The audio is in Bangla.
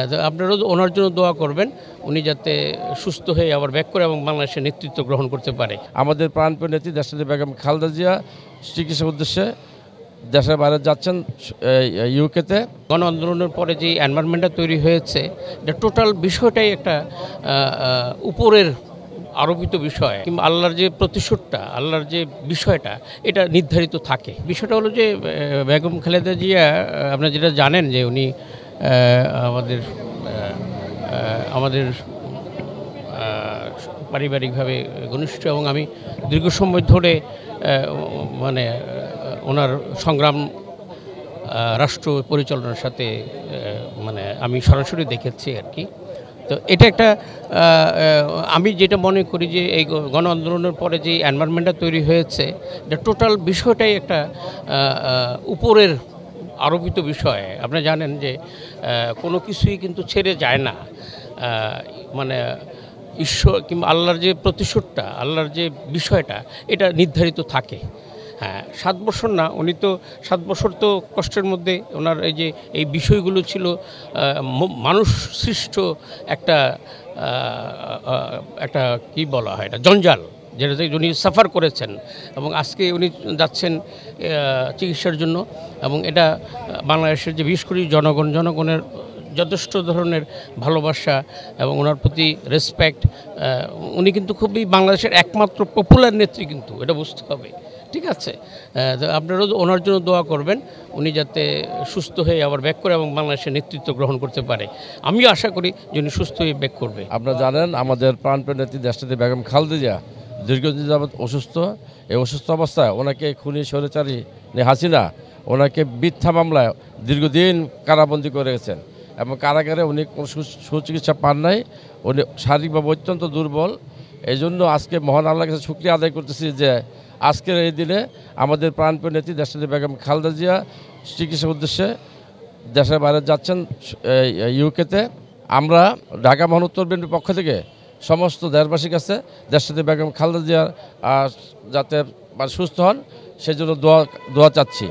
তো আপনারাও ওনার জন্য দোয়া করবেন, উনি যাতে সুস্থ হয়ে আবার ব্যাক করে এবং বাংলাদেশের নেতৃত্ব গ্রহণ করতে পারে। আমাদের প্রাণপ্রিয় নেত্রী দেশনেত্রী বেগম খালেদা জিয়া চিকিৎসার উদ্দেশ্যে দেশের বাইরে যাচ্ছেন ইউকেতে। গণ আন্দোলনের পরে যে এনভায়রনমেন্টটা তৈরি হয়েছে, এটা টোটাল বিষয়টাই একটা উপরের আরোপিত বিষয়, কিংবা আল্লাহর যে প্রতিশোধটা, আল্লাহর যে বিষয়টা, এটা নির্ধারিত থাকে। বিষয়টা হলো যে বেগম খালেদা জিয়া, আপনারা যেটা জানেন যে উনি আমাদের আমাদের পারিবারিকভাবে ঘনিষ্ঠ, এবং আমি দীর্ঘ সময় ধরে মানে ওনার সংগ্রাম রাষ্ট্র পরিচালনার সাথে মানে আমি সরাসরি দেখেছি আর কি। তো এটা একটা আমি যেটা মনে করি যে এই গণ আন্দোলনের পরে যে এনভায়রনমেন্টটা তৈরি হয়েছে, এটা টোটাল বিষয়টাই একটা উপরের আরোপিত বিষয়। আপনারা জানেন যে কোনো কিছুই কিন্তু ছেড়ে যায় না, মানে ঈশ্বর কিংবা আল্লাহর যে প্রতিশোধটা, আল্লাহর যে বিষয়টা, এটা নির্ধারিত থাকে। হ্যাঁ, 7 বছর না, উনি তো 7 বছর তো কষ্টের মধ্যে ওনার এই বিষয়গুলো ছিল মানুষ সৃষ্ট একটা একটা কী বলা হয়, এটা জঞ্জাল, যেটাতে উনি সাফার করেছেন, এবং আজকে উনি যাচ্ছেন চিকিৎসার জন্য। এবং এটা বাংলাদেশের যে বিশেষ করে জনগণের যথেষ্ট ধরনের ভালোবাসা এবং ওনার প্রতি রেসপেক্ট। উনি কিন্তু খুবই বাংলাদেশের একমাত্র পপুলার নেত্রী, কিন্তু এটা বুঝতে হবে, ঠিক আছে? তো আপনারাও ওনার জন্য দোয়া করবেন, উনি যাতে সুস্থ হয়ে আবার ব্যাক করে এবং বাংলাদেশের নেতৃত্ব গ্রহণ করতে পারে। আমিও আশা করি যে উনি সুস্থ হয়ে ব্যাক করবে। আপনারা জানেন আমাদের প্রাণপ্রিয় নেত্রী দেশনেত্রী বেগম খালেদা জিয়া দীর্ঘদিন যাবৎ অসুস্থ। এই অসুস্থ অবস্থায় ওনাকে খুনি স্বৈরাচারী হাসিনা ওনাকে মিথ্যা মামলায় দীর্ঘদিন কারাবন্দি করে গেছেন, এবং কারাগারে উনি কোনো সুচিকিৎসা পান নাই। উনি শারীরিকভাবে অত্যন্ত দুর্বল। এই জন্য আজকে মহান আল্লাহর কাছে শুকরিয়া আদায় করতেছি যে আজকের এই দিনে আমাদের প্রাণপ্রিয় নেত্রী দেশনেত্রী বেগম খালেদা জিয়া চিকিৎসার উদ্দেশ্যে দেশের বাইরে যাচ্ছেন ইউকেতে। আমরা ঢাকা মহানগর বিএনপির পক্ষ থেকে সমস্ত দেশবাসীর কাছে দেশনেত্রী বেগম খালেদা জিয়া যাতে সুস্থ হন সেজন্য দোয়া চাচ্ছি।